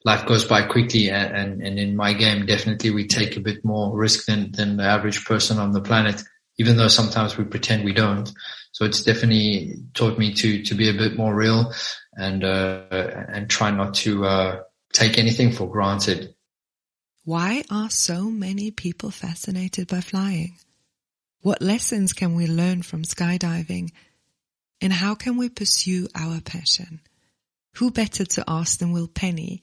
life goes by quickly, and in my game, definitely we take a bit more risk than the average person on the planet, even though sometimes we pretend we don't. So it's definitely taught me to be a bit more real and try not to take anything for granted. Why are so many people fascinated by flying? What lessons can we learn from skydiving? And how can we pursue our passion? Who better to ask than Will Penny,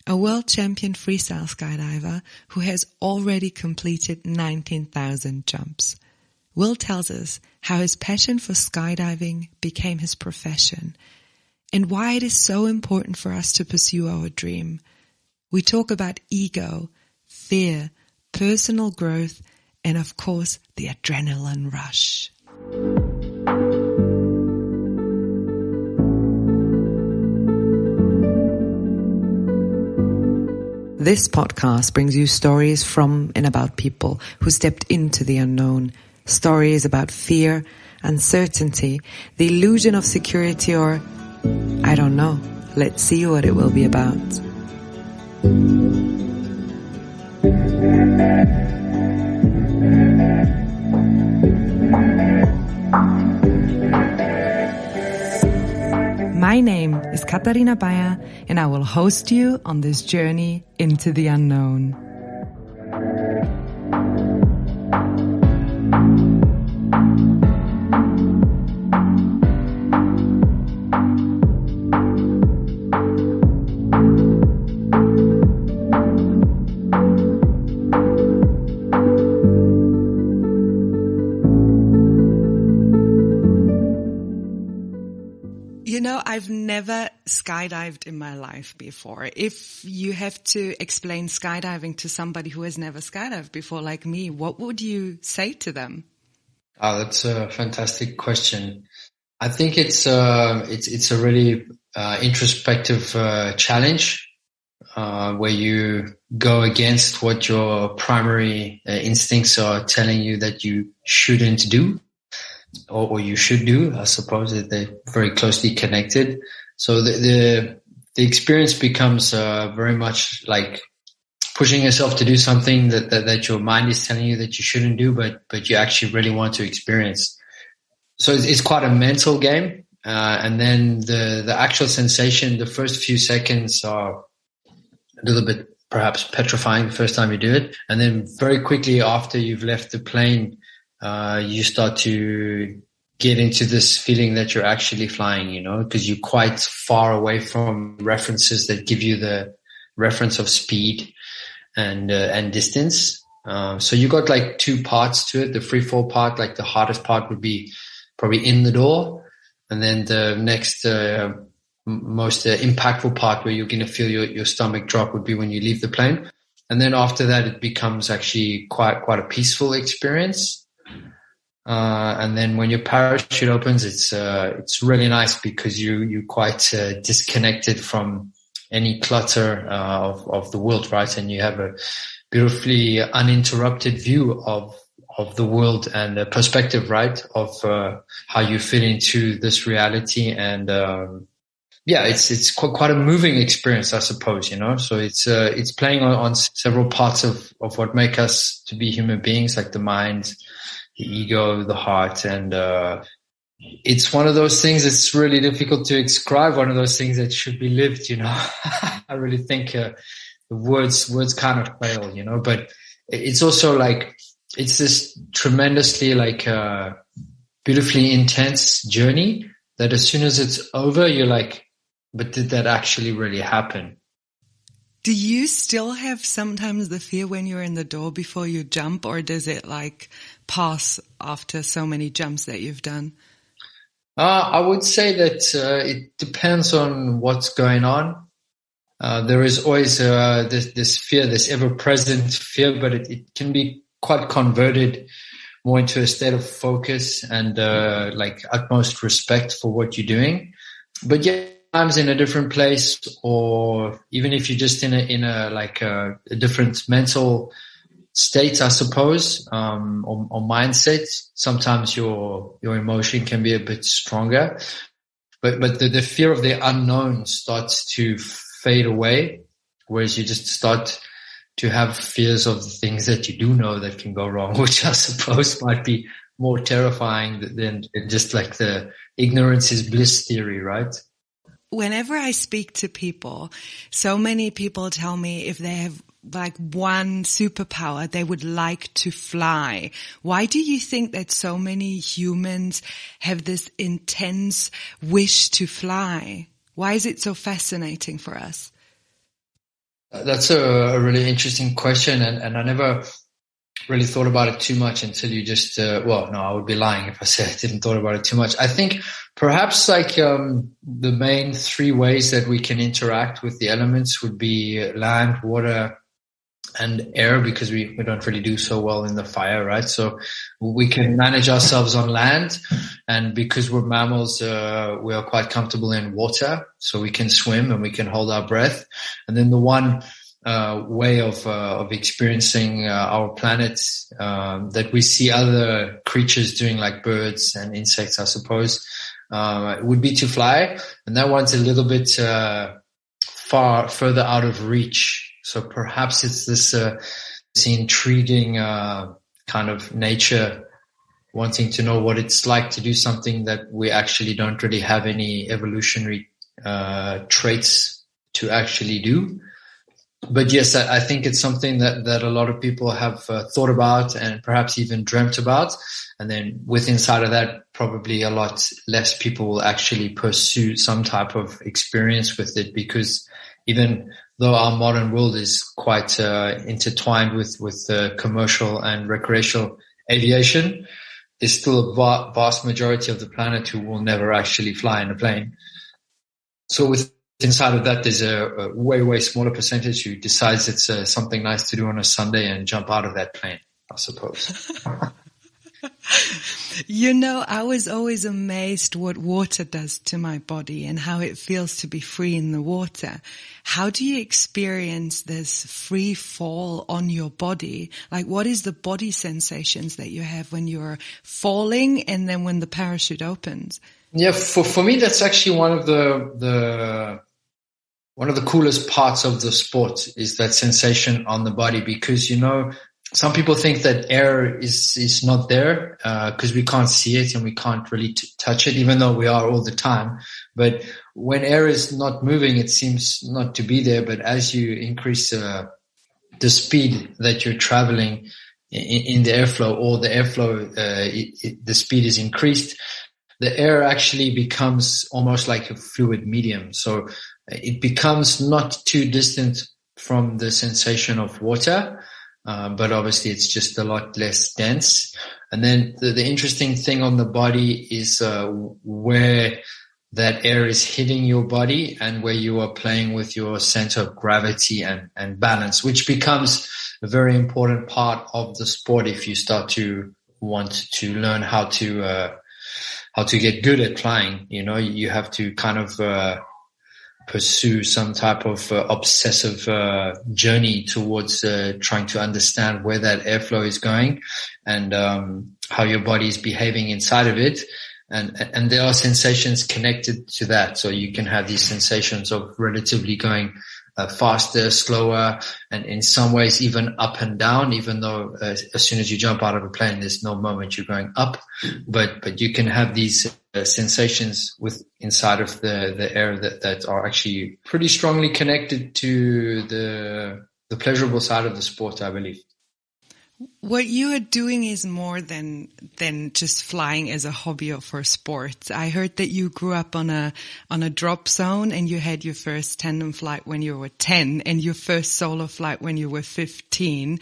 a world champion freestyle skydiver who has already completed 19,000 jumps. Will tells us how his passion for skydiving became his profession and why it is so important for us to pursue our dream. We talk about ego, fear, personal growth, and of course, the adrenaline rush. This podcast brings you stories from and about people who stepped into the unknown. Stories about fear, uncertainty, the illusion of security, or, I don't know. Let's see what it will be about. My name is Katharina Bayer, and I will host you on this journey into the unknown. You know, I've never skydived in my life before. If you have to explain skydiving to somebody who has never skydived before, like me, what would you say to them? Oh, that's a fantastic question. I think it's a really introspective challenge where you go against what your primary instincts are telling you that you shouldn't do. Or you should do. I suppose that they're very closely connected. So the experience becomes very much like pushing yourself to do something that your mind is telling you that you shouldn't do, but you actually really want to experience. So it's quite a mental game. And then the actual sensation, the first few seconds are a little bit perhaps petrifying the first time you do it. And then very quickly after you've left the plane, you start to get into this feeling that you're actually flying, you know, because you're quite far away from references that give you the reference of speed and distance. So you got like two parts to it. The free fall part, like the hardest part would be probably in the door. And then the next, most impactful part where you're going to feel your stomach drop would be when you leave the plane. And then after that, it becomes actually quite a peaceful experience. And then when your parachute opens, it's really nice because you're quite disconnected from any clutter of the world, right? And you have a beautifully uninterrupted view of the world and the perspective, right, of how you fit into this reality. And it's quite a moving experience, I suppose, you know. So it's playing on several parts of what make us to be human beings, like the mind, the ego, the heart, and it's one of those things that's really difficult to describe, one of those things that should be lived, you know. I really think the words kind of fail, you know, but it's also like it's this tremendously like beautifully intense journey that as soon as it's over, you're like, but did that actually really happen? Do you still have sometimes the fear when you're in the door before you jump, or does it like pass after so many jumps that you've done? I would say that it depends on what's going on. There is always this fear, this ever-present fear, but it can be quite converted more into a state of focus and like utmost respect for what you're doing. But yeah, sometimes in a different place, or even if you're just in a different mental state, I suppose, or mindset, sometimes your emotion can be a bit stronger. But the fear of the unknown starts to fade away whereas you just start to have fears of the things that you do know that can go wrong, which I suppose might be more terrifying than just like the ignorance is bliss theory, right? Whenever I speak to people, so many people tell me if they have like one superpower, they would like to fly. Why do you think that so many humans have this intense wish to fly? Why is it so fascinating for us? That's a really interesting question, and I never really thought about it too much until you just, well, no, I would be lying if I said I didn't thought about it too much. I think perhaps like the main three ways that we can interact with the elements would be land, water, and air, because we don't really do so well in the fire, right? So we can manage ourselves on land, and because we're mammals, we are quite comfortable in water, so we can swim and we can hold our breath. And then the one way of experiencing our planet that we see other creatures doing, like birds and insects, I suppose, would be to fly, and that one's a little bit further out of reach. So perhaps it's this intriguing kind of nature, wanting to know what it's like to do something that we actually don't really have any evolutionary traits to actually do. But yes, I think it's something that a lot of people have thought about and perhaps even dreamt about. And then with inside of that, probably a lot less people will actually pursue some type of experience with it, because even though our modern world is quite intertwined with commercial and recreational aviation, there's still a vast majority of the planet who will never actually fly in a plane. So with inside of that, there's a way smaller percentage who decides it's something nice to do on a Sunday and jump out of that plane, I suppose. You know, I was always amazed what water does to my body and how it feels to be free in the water. How do you experience this free fall on your body? Like, what is the body sensations that you have when you're falling and then when the parachute opens? Yeah, for me, that's actually one of the coolest parts of the sport, is that sensation on the body, because, you know, some people think that air is not there because we can't see it and we can't really touch it, even though we are all the time. But when air is not moving, it seems not to be there. But as you increase the speed that you're traveling in the airflow, or the airflow, the speed is increased, the air actually becomes almost like a fluid medium. So it becomes not too distant from the sensation of water. But obviously it's just a lot less dense. And then the interesting thing on the body is where that air is hitting your body and where you are playing with your center of gravity and balance, which becomes a very important part of the sport if you start to want to learn how to get good at flying. You know, you have to kind of pursue some type of obsessive journey towards trying to understand where that airflow is going and how your body is behaving inside of it. And there are sensations connected to that. So you can have these sensations of relatively going faster, slower, and in some ways even up and down, even though as soon as you jump out of a plane, there's no moment you're going up. But you can have these sensations with inside of the air that are actually pretty strongly connected to the pleasurable side of the sport, I believe. What you are doing is more than just flying as a hobby or for sport. I heard that you grew up on a drop zone, and you had your first tandem flight when you were 10 and your first solo flight when you were 15.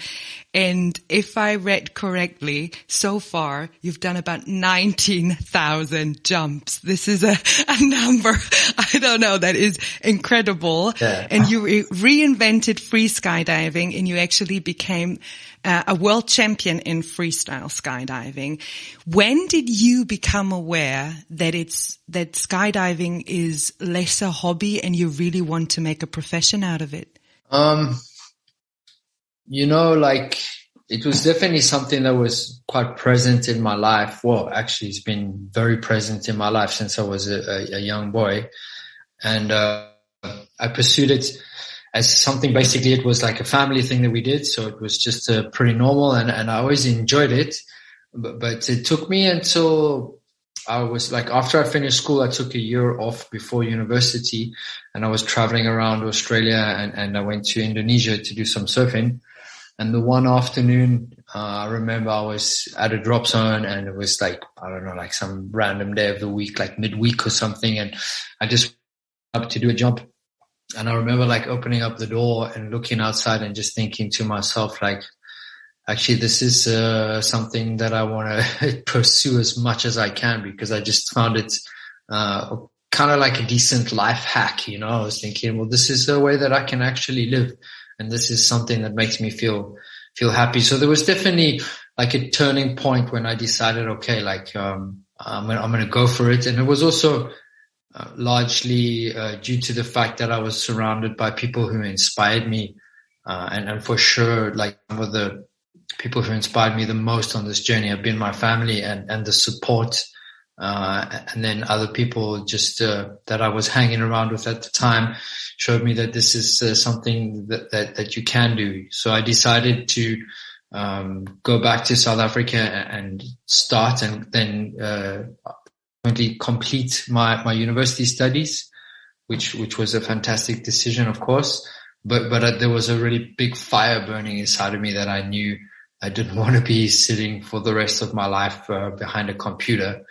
And if I read correctly, so far you've done about 19,000 jumps. This is a number, I don't know, that is incredible. Yeah. And you reinvented free skydiving, and you actually became a world champion in freestyle skydiving. When did you become aware that skydiving is less a hobby and you really want to make a profession out of it? You know, like, it was definitely something that was quite present in my life. Well, actually, it's been very present in my life since I was a young boy. And I pursued it as something. Basically, it was like a family thing that we did. So it was just pretty normal, and I always enjoyed it. But it took me until I was like, after I finished school, I took a year off before university, and I was traveling around Australia, and I went to Indonesia to do some surfing. And the one afternoon, I remember I was at a drop zone, and it was like, I don't know, like some random day of the week, like midweek or something. And I just went up to do a jump. And I remember like opening up the door and looking outside and just thinking to myself, like, actually, this is something that I want to pursue as much as I can, because I just found it kind of like a decent life hack. You know, I was thinking, well, this is a way that I can actually live, and this is something that makes me feel happy. So there was definitely like a turning point when I decided, okay, like I'm going to go for it. And it was also largely due to the fact that I was surrounded by people who inspired me, and for sure, like some of the people who inspired me the most on this journey have been my family and the support, and then other people just that I was hanging around with at the time showed me that this is something that you can do. So I decided to go back to South Africa and start, and then complete my university studies, which was a fantastic decision, of course. But there was a really big fire burning inside of me that I knew I didn't want to be sitting for the rest of my life behind a computer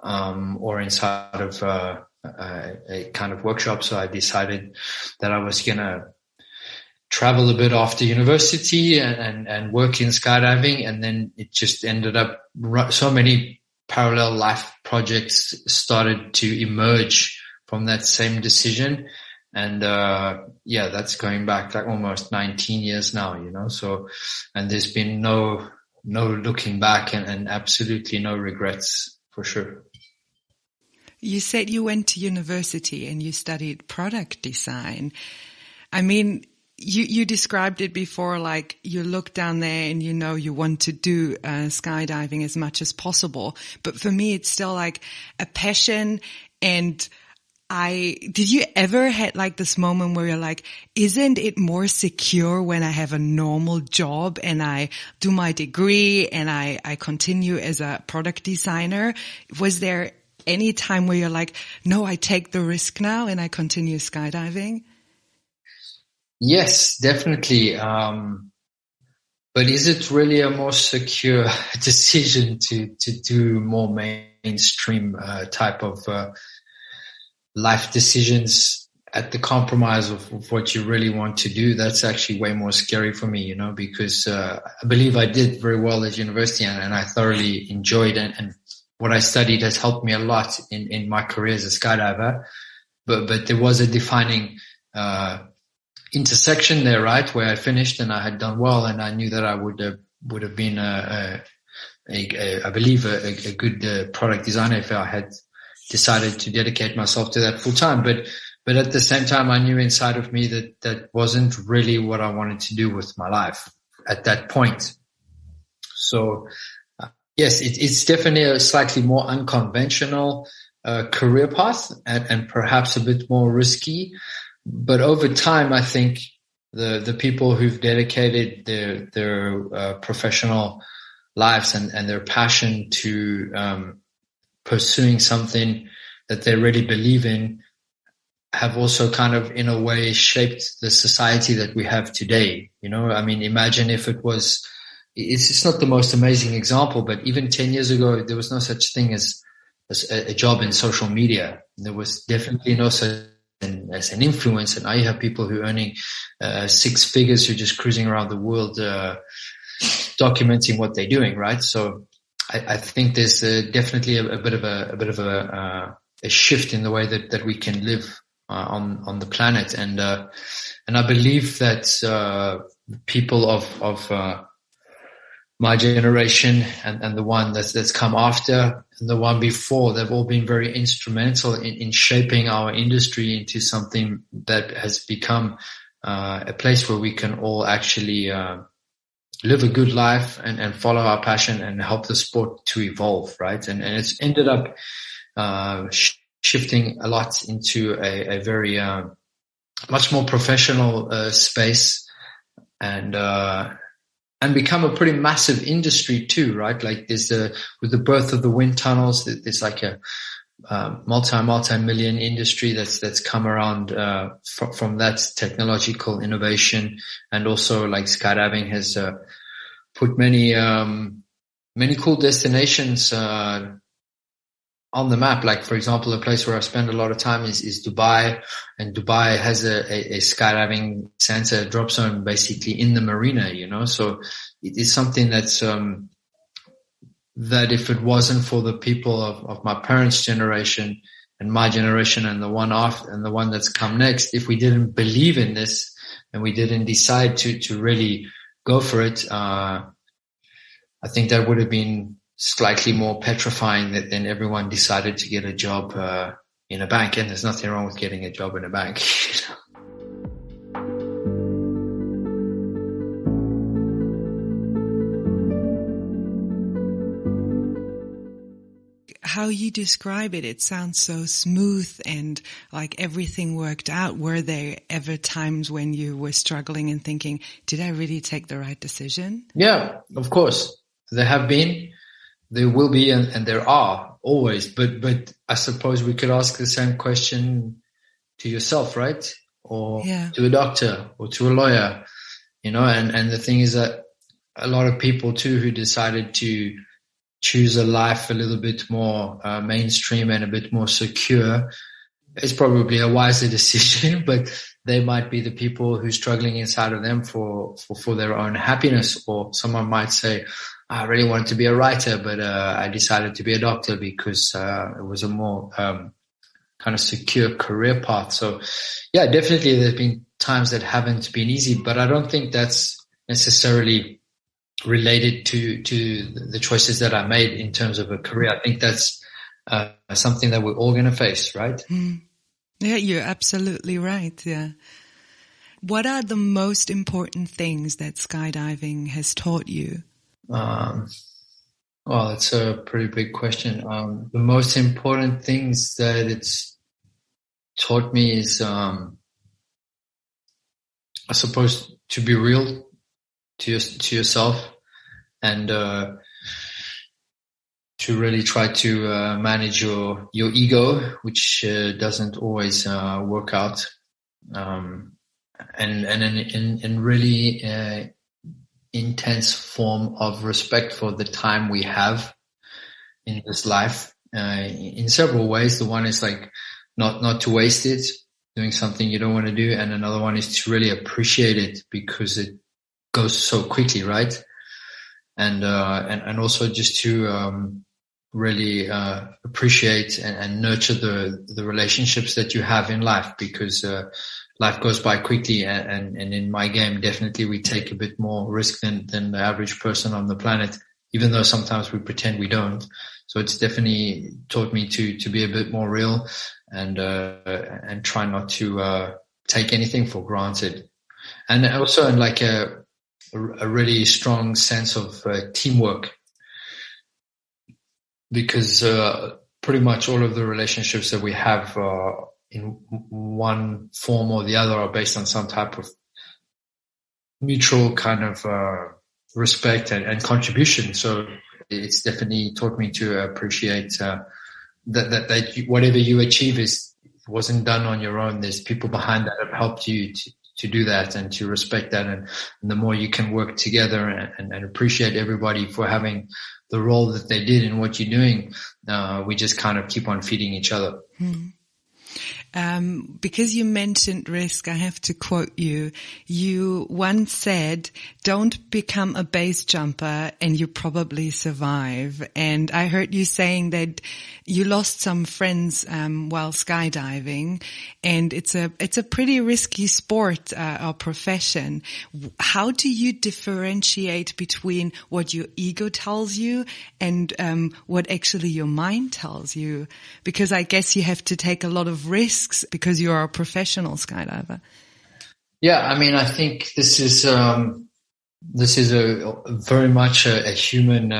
or inside of a kind of workshop. So I decided that I was going to travel a bit after university and work in skydiving. And then it just ended up, so many parallel life projects started to emerge from that same decision. And that's going back like almost 19 years now, you know. So, and there's been no looking back, and absolutely no regrets, for sure. You said you went to university and you studied product design. I mean, you described it before, like you look down there and you know you want to do skydiving as much as possible. But for me, it's still like a passion. And did you ever had like this moment where you're like, isn't it more secure when I have a normal job and I do my degree and I continue as a product designer? Was there any time where you're like, no, I take the risk now and I continue skydiving? Yes, definitely. But is it really a more secure decision to do more mainstream type of life decisions at the compromise of what you really want to do? That's actually way more scary for me, you know, because I believe I did very well at university and I thoroughly enjoyed it, and what I studied has helped me a lot in my career as a skydiver. But there was a defining intersection there, right, where I finished and I had done well, and I knew that I would have been I believe a good product designer if I had decided to dedicate myself to that full time. But at the same time, I knew inside of me that wasn't really what I wanted to do with my life at that point. So yes, it's definitely a slightly more unconventional career path and perhaps a bit more risky. But over time, I think the people who've dedicated their professional lives and their passion to pursuing something that they really believe in have also kind of, in a way, shaped the society that we have today. You know, I mean, imagine if it's not the most amazing example, but even 10 years ago, there was no such thing as a job in social media. There was definitely no such thing as an influencer. Now you have people who are earning 6 figures who are just cruising around the world, documenting what they're doing, right? So I think there's definitely a bit of a shift in the way that we can live on the planet, and I believe that people of my generation and the one that's come after and the one before, they've all been very instrumental in shaping our industry into something that has become a place where we can all actually live a good life and follow our passion and help the sport to evolve, right? And it's ended up shifting a lot into a very much more professional space, and become a pretty massive industry too, right? Like with the birth of the wind tunnels, there's like a multi-million industry that's come around from that technological innovation. And also like skydiving has put many cool destinations on the map. Like, for example, a place where I spend a lot of time is Dubai, and Dubai has a skydiving center, drop zone, basically in the marina, so it is something that's that if it wasn't for the people of my parents' generation and my generation and the one after and the one that's come next, if we didn't believe in this and we didn't decide to really go for it, I think that would have been slightly more petrifying than everyone decided to get a job in a bank. And there's nothing wrong with getting a job in a bank. How you describe it, it sounds so smooth and like everything worked out. Were there ever times when you were struggling and thinking, did I really take the right decision? Yeah, of course. There have been, there will be, and there are always. But I suppose we could ask the same question to yourself, right? Or to a doctor or to a lawyer, and the thing is that a lot of people too who decided to choose a life a little bit more mainstream and a bit more secure, it's probably a wiser decision, but they might be the people who are struggling inside of them for their own happiness. Or someone might say, I really wanted to be a writer, but I decided to be a doctor because it was a more kind of secure career path. So yeah, definitely there's been times that haven't been easy, but I don't think that's necessarily related to the choices that I made in terms of a career. I think that's something that we're all going to face, right? Yeah, you're absolutely right. Yeah. What are the most important things that skydiving has taught you? Well, it's a pretty big question. The most important things that it's taught me is, I suppose, to be real to yourself, and to really try to manage your ego, which doesn't always work out, and really intense form of respect for the time we have in this life, in several ways. The one is like not to waste it doing something you don't want to do, and another one is to really appreciate it because it goes so quickly, right? And also just to really appreciate and nurture the relationships that you have in life, because life goes by quickly, and in my game, definitely we take a bit more risk than the average person on the planet, even though sometimes we pretend we don't. So it's definitely taught me to be a bit more real and try not to take anything for granted. And also in like a really strong sense of teamwork, because pretty much all of the relationships that we have in one form or the other are based on some type of mutual kind of respect and contribution. So it's definitely taught me to appreciate that whatever you achieve wasn't done on your own. There's people behind that have helped you to do that, and to respect that. And the more you can work together and appreciate everybody for having the role that they did in what you're doing, we just kind of keep on feeding each other. Because you mentioned risk, I have to quote you. You once said, don't become a base jumper and you probably survive. And I heard you saying that you lost some friends while skydiving, and it's a pretty risky sport or profession. How do you differentiate between what your ego tells you and what actually your mind tells you? Because I guess you have to take a lot of risks because you are a professional skydiver. Yeah, I mean, I think this is a very much a human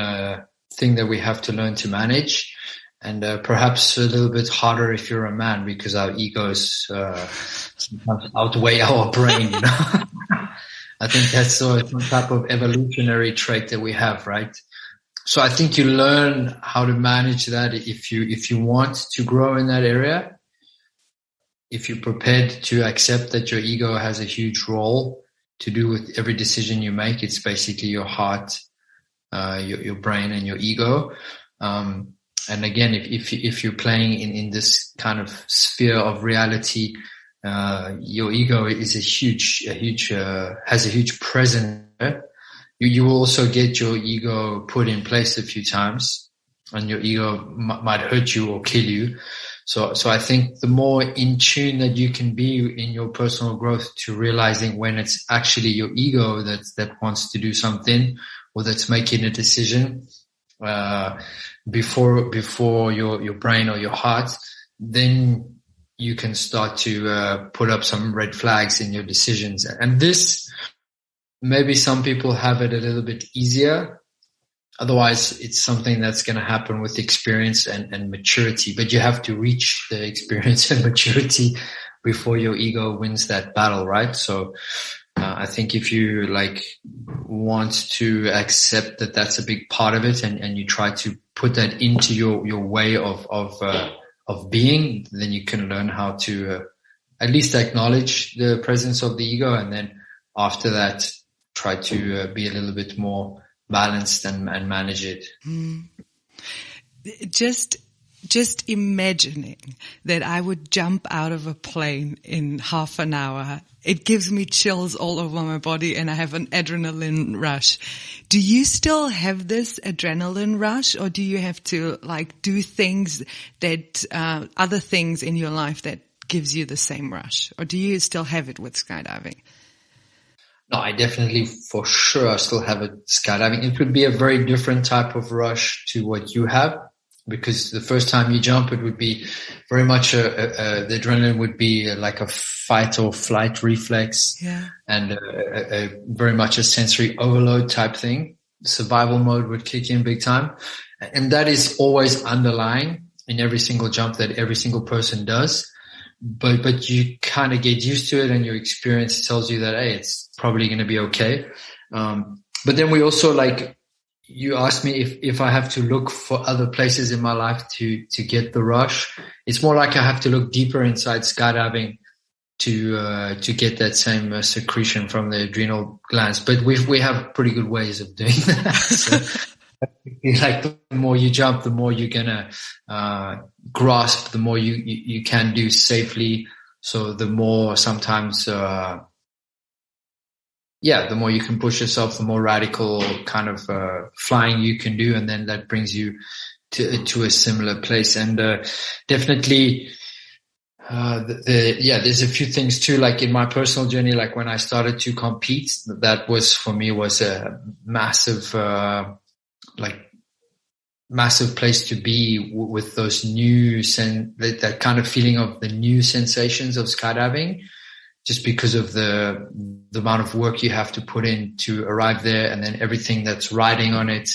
thing that we have to learn to manage. and perhaps a little bit harder if you're a man, because our egos sometimes outweigh our brain. I think that's some type of evolutionary trait that we have, right? So I think you learn how to manage that if you want to grow in that area. If you're prepared to accept that your ego has a huge role to do with every decision you make, it's basically your heart, your brain, and your ego. And again, if you're playing in this kind of sphere of reality, your ego is has a huge presence. You will also get your ego put in place a few times, and your ego might hurt you or kill you. So I think the more in tune that you can be in your personal growth to realizing when it's actually your ego that wants to do something, or that's making a decision, before your brain or your heart, then you can start to put up some red flags in your decisions. And this, maybe some people have it a little bit easier. Otherwise, it's something that's going to happen with experience and maturity. But you have to reach the experience and maturity before your ego wins that battle, right? So I think if you want to accept that that's a big part of it, and you try to put that into your way of being, then you can learn how to at least acknowledge the presence of the ego, and then after that try to be a little bit more balanced and manage it. Just imagining that I would jump out of a plane in half an hour, it gives me chills all over my body, and I have an adrenaline rush. Do you still have this adrenaline rush, or do you have to do things that, other things in your life that gives you the same rush? Or do you still have it with skydiving? No, I definitely, for sure, I still have it skydiving. It would be a very different type of rush to what you have, because the first time you jump, it would be very much the adrenaline would be like a fight or flight reflex, and very much a sensory overload type thing. Survival mode would kick in big time, and that is always underlying in every single jump that every single person does. But you kind of get used to it, and your experience tells you that, hey, it's probably going to be okay. But then we also, you asked me if I have to look for other places in my life to get the rush. It's more like I have to look deeper inside skydiving to get that same secretion from the adrenal glands. But we have pretty good ways of doing that. So, the more you jump, the more you're gonna grasp, the more you can do safely. So the more sometimes, the more you can push yourself, the more radical kind of flying you can do, and then that brings you to a similar place. And definitely, there's a few things too. In my personal journey, when I started to compete, that was for me was a massive. Massive place to be with those new that kind of feeling of the new sensations of skydiving, just because of the amount of work you have to put in to arrive there, and then everything that's riding on it,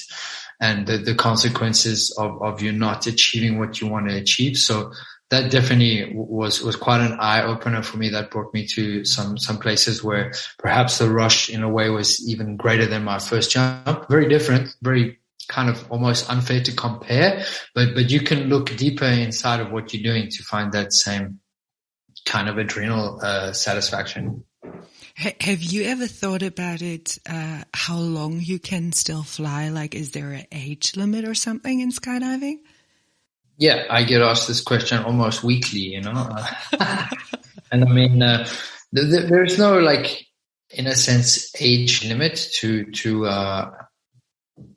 and the consequences of you not achieving what you want to achieve. So that definitely was quite an eye opener for me. That brought me to some places where perhaps the rush in a way was even greater than my first jump. Very different, very kind of almost unfair to compare, but you can look deeper inside of what you're doing to find that same kind of adrenal satisfaction. Have you ever thought about it, how long you can still fly? Is there an age limit or something in skydiving? Yeah, I get asked this question almost weekly, And I mean, there's no in a sense age limit to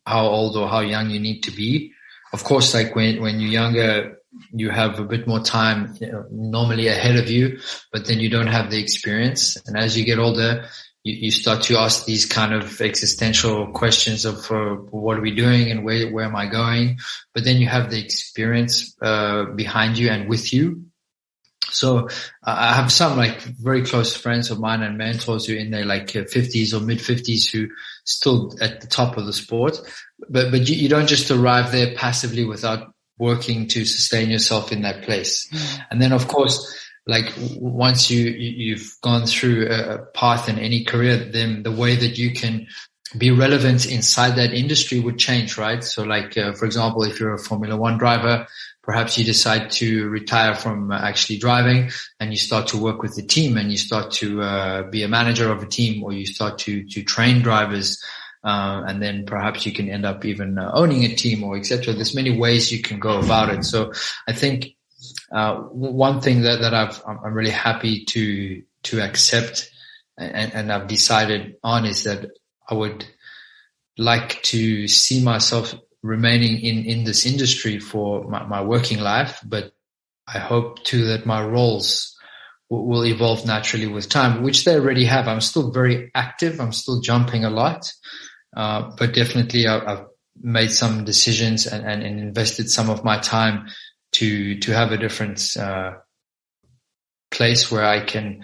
how old or how young you need to be. Of course, when you're younger, you have a bit more time normally ahead of you, but then you don't have the experience. And as you get older, you start to ask these kind of existential questions of what are we doing and where am I going? But then you have the experience behind you and with you. So I have some very close friends of mine and mentors who are in their 50s or mid 50s who still at the top of the sport, but you don't just arrive there passively without working to sustain yourself in that place. And then, of course, like once you've gone through a path in any career, then the way that you can be relevant inside that industry would change, right? So like, for example, if you're a Formula One driver, perhaps you decide to retire from actually driving and you start to work with the team and you start to be a manager of a team, or you start to train drivers. And then perhaps you can end up even owning a team, or etc. There's many ways you can go about it. So I think one thing that I'm really happy to accept and I've decided on is that I would like to see myself remaining in this industry for my working life, but I hope too that my roles will evolve naturally with time, which they already have. I'm still very active. I'm still jumping a lot. But definitely I've made some decisions and invested some of my time to have a different place where I can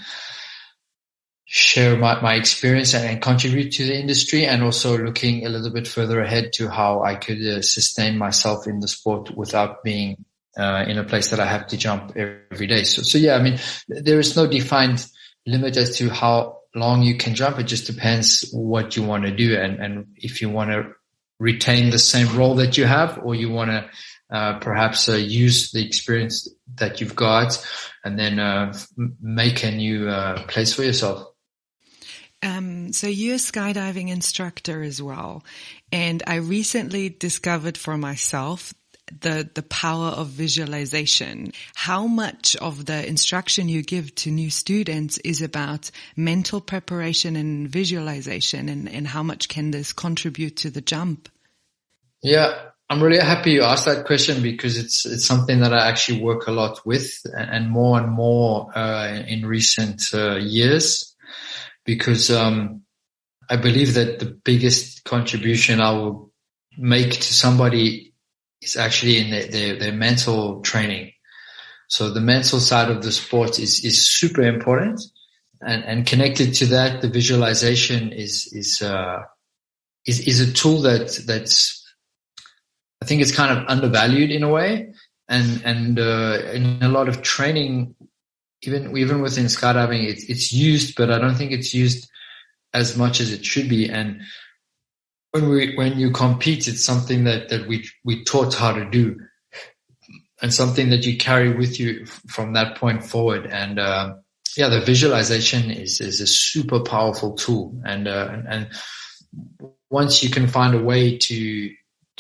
share my experience and contribute to the industry, and also looking a little bit further ahead to how I could sustain myself in the sport without being in a place that I have to jump every day. So yeah, I mean, there is no defined limit as to how long you can jump. It just depends what you want to do, and if you want to retain the same role that you have, or you want to perhaps use the experience that you've got and then make a new place for yourself. So you're a skydiving instructor as well. And I recently discovered for myself the power of visualization. How much of the instruction you give to new students is about mental preparation and visualization, and how much can this contribute to the jump? Yeah, I'm really happy you asked that question, because it's something that I actually work a lot with, and more in recent years. Because I believe that the biggest contribution I will make to somebody is actually in their mental training. So the mental side of the sport is super important, and connected to that, the visualization is a tool that's, I think it's kind of undervalued in a way, and in a lot of training. Even within skydiving, it's used, but I don't think it's used as much as it should be. And when you compete, it's something that we taught how to do, and something that you carry with you from that point forward. And the visualization is a super powerful tool. And once you can find a way to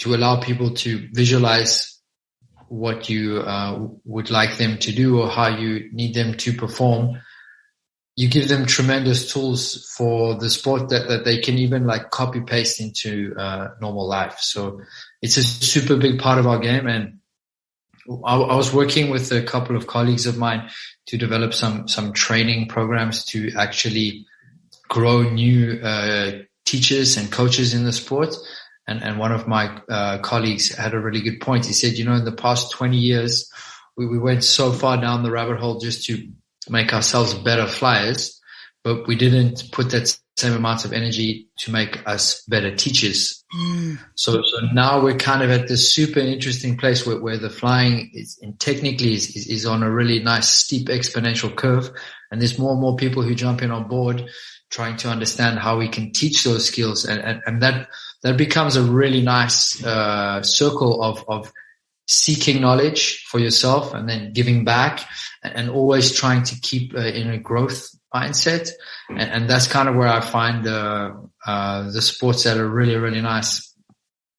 allow people to visualize what you would like them to do, or how you need them to perform, you give them tremendous tools for the sport that they can even like copy paste into normal life. So it's a super big part of our game. And I was working with a couple of colleagues of mine to develop some training programs to actually grow new teachers and coaches in the sport. And one of my colleagues had a really good point. He said, in the past 20 years, we went so far down the rabbit hole just to make ourselves better flyers, but we didn't put that same amount of energy to make us better teachers. So now we're kind of at this super interesting place where the flying is on a really nice steep exponential curve. And there's more and more people who jump in on board trying to understand how we can teach those skills. And that becomes a really nice circle of seeking knowledge for yourself and then giving back, and always trying to keep in a growth mindset. And that's kind of where I find the sports at a really, really nice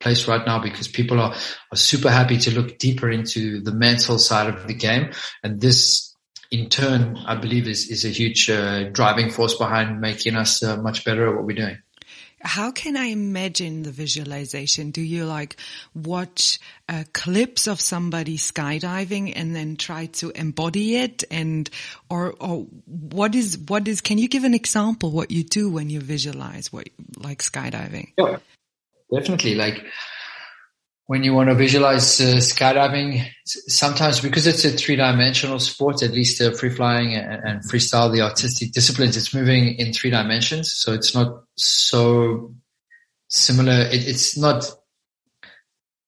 place right now, because people are super happy to look deeper into the mental side of the game. And this, in turn, I believe is a huge driving force behind making us much better at what we're doing. How can I imagine the visualization? Do you watch clips of somebody skydiving and then try to embody it, or what is? Can you give an example what you do when you visualize like skydiving? Yeah, definitely. When you want to visualize skydiving, sometimes because it's a three-dimensional sport, at least free flying and freestyle, the artistic disciplines, it's moving in 3 dimensions. So it's not so similar. It's not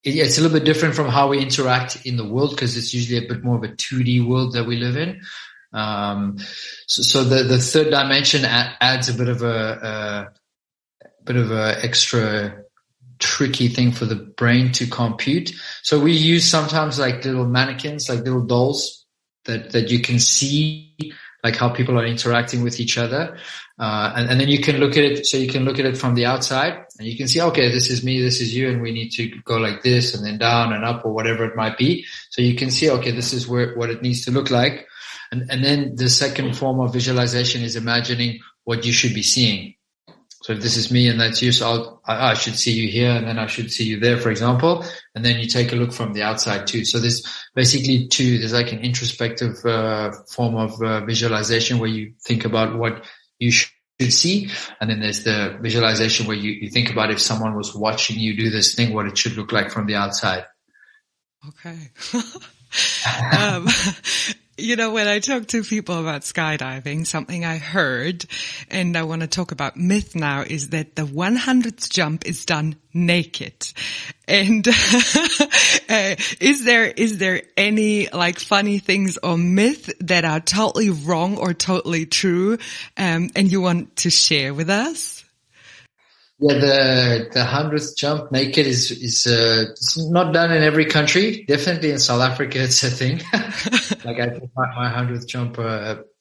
it's a little bit different from how we interact in the world, because it's usually a bit more of a 2D world that we live in. So the third dimension adds a bit of a extra tricky thing for the brain to compute. So we use sometimes like little mannequins, like little dolls that you can see, like how people are interacting with each other. And then you can look at it. So you can look at it from the outside and you can see, okay, this is me, this is you, and we need to go like this and then down and up or whatever it might be. So you can see, okay, this is what it needs to look like. And then the second form of visualization is imagining what you should be seeing. So if this is me and that's you, so I should see you here and then I should see you there, for example. And then you take a look from the outside too. So there's basically there's like an introspective form of visualization where you think about what you should see. And then there's the visualization where you think about if someone was watching you do this thing, what it should look like from the outside. Okay. When I talk to people about skydiving, something I heard, and I want to talk about myth now, is that the 100th jump is done naked. And is there any like funny things or myth that are totally wrong or totally true, and you want to share with us? Yeah, the 100th jump naked is it's not done in every country. Definitely in South Africa, it's a thing. Like I did my 100th jump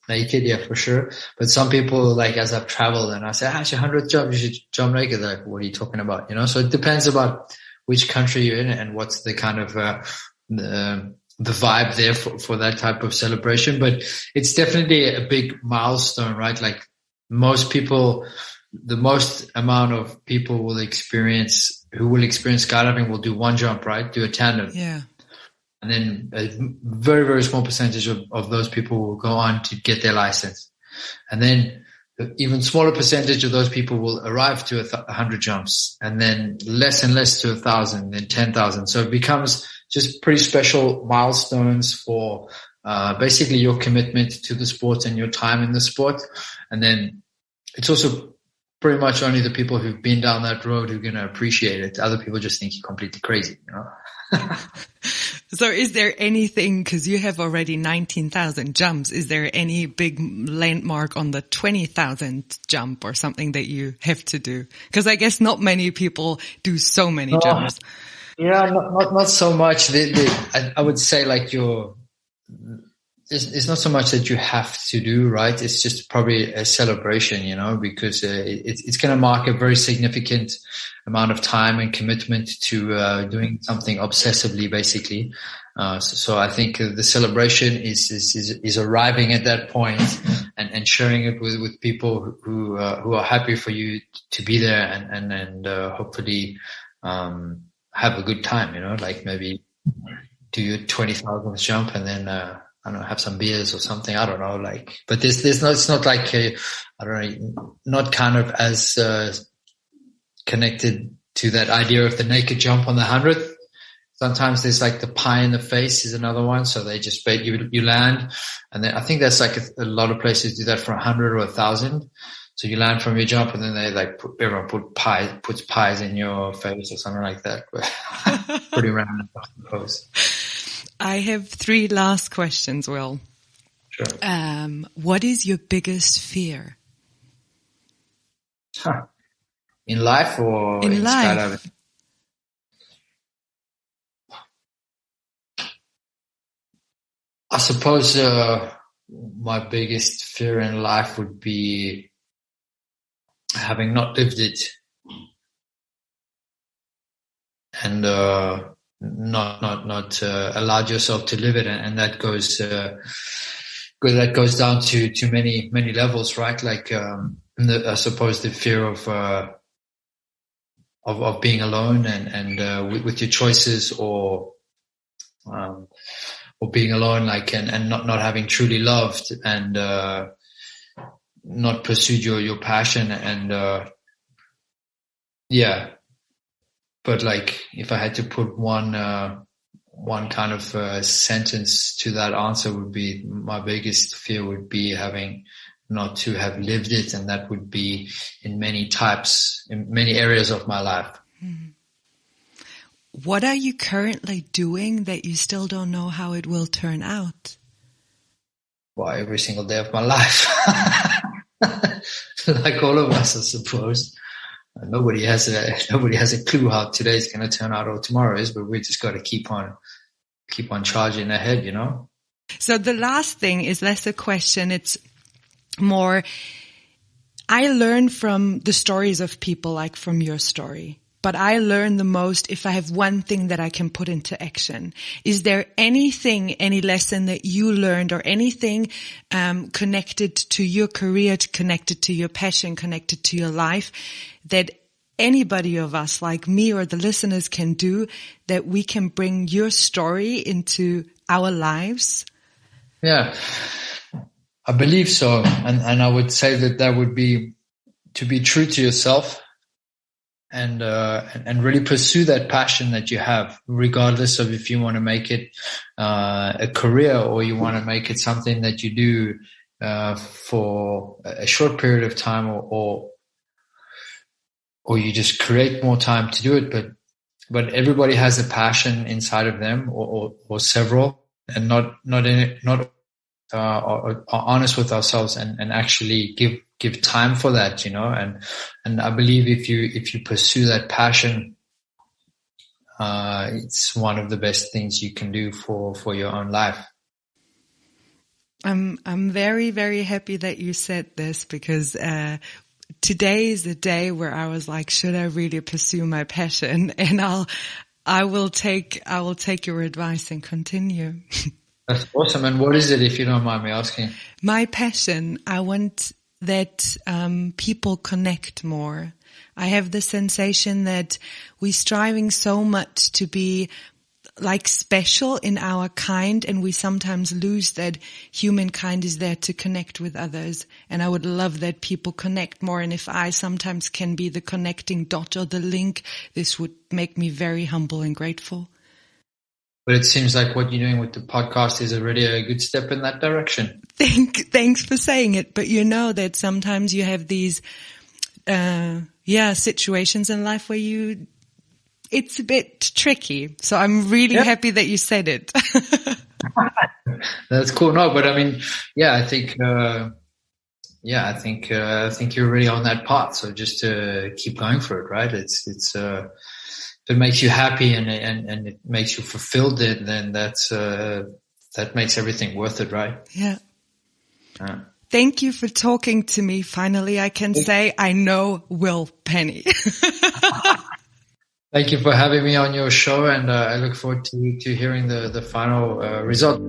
naked, yeah, for sure. But some people, like as I've traveled and I say, it's your 100th jump, you should jump naked. They're like, what are you talking about? So it depends about which country you're in and what's the kind of the vibe there for that type of celebration. But it's definitely a big milestone, right? Like most people. The most amount of people who will experience skydiving will do one jump, right? Do a tandem. Yeah. And then a very, very small percentage of those people will go on to get their license. And then an even smaller percentage of those people will arrive to 100 jumps, and then less and less to 1,000, then 10,000. So it becomes just pretty special milestones for basically your commitment to the sport and your time in the sport. And then it's also pretty much only the people who've been down that road who are going to appreciate it. Other people just think you're completely crazy, So is there anything, because you have already 19,000 jumps, is there any big landmark on the 20,000th jump or something that you have to do? Because I guess not many people do so many jumps. Yeah, not so much. I would say like it's not so much that you have to do, right? It's just probably a celebration, because it's going to mark a very significant amount of time and commitment to doing something obsessively, basically. So I think the celebration is arriving at that point and sharing it with people who are happy for you to be there and hopefully have a good time, like maybe do your 20,000th jump and then I don't know, have some beers or something. I don't know, but it's not like not kind of as connected to that idea of the naked jump on the 100th. Sometimes there's like the pie in the face is another one. So they just bet you land. And then I think that's like a lot of places do that for 100 or 1,000. So you land from your jump and then they everyone puts pies in your face or something like that. Pretty random, I suppose. I have 3 last questions, Will. Sure. What is your biggest fear? In life or in life? Skydiving? I suppose my biggest fear in life would be having not lived it and not allowed yourself to live it, and that goes down to many levels, right? Like I suppose the fear of being alone and with your choices, or being alone, like and not having truly loved and not pursued your passion, and yeah. But like, if I had to put one kind of sentence to that answer, would be my biggest fear would be having not to have lived it, and that would be in many areas of my life. Mm-hmm. what are you currently doing that you still don't know how it will turn out? Well, every single day of my life. Like all of us, I suppose. Nobody has a clue how today's going to turn out or tomorrow is, but we just got to keep on charging ahead, you know? So the last thing is less a question. It's more, I learn from the stories of people, like from your story, but I learn the most if I have one thing that I can put into action. Is there anything, any lesson that you learned or anything connected to your career, connected to your passion, connected to your life that anybody of us like me or the listeners can do that we can bring your story into our lives? Yeah, I believe so. And I would say that would be to be true to yourself and really pursue that passion that you have, regardless of if you want to make it a career or you want to make it something that you do for a short period of time or you just create more time to do it. But everybody has a passion inside of them or several, and are honest with ourselves and actually give time for that, you know, and I believe if you pursue that passion, it's one of the best things you can do for your own life. I'm very, very happy that you said this because today is the day where I was like, should I really pursue my passion? And I will take your advice and continue. That's awesome. And what is it, if you don't mind me asking? My passion, I want that people connect more. I have the sensation that we're striving so much to be like special in our kind, and we sometimes lose that humankind is there to connect with others. And I would love that people connect more. And if I sometimes can be the connecting dot or the link, this would make me very humble and grateful. But it seems like what you're doing with the podcast is already a good step in that direction. Thanks for saying it. But you know that sometimes you have these, situations in life where it's a bit tricky. So I'm really happy that you said it. That's cool. No, but I mean, I think you're really on that path. So just keep going for it, right? It's if it makes you happy and it makes you fulfilled, then that makes everything worth it, right? Yeah. Thank you for talking to me. Finally, I can say I know Will Penny. Thank you for having me on your show, and I look forward to hearing the final result.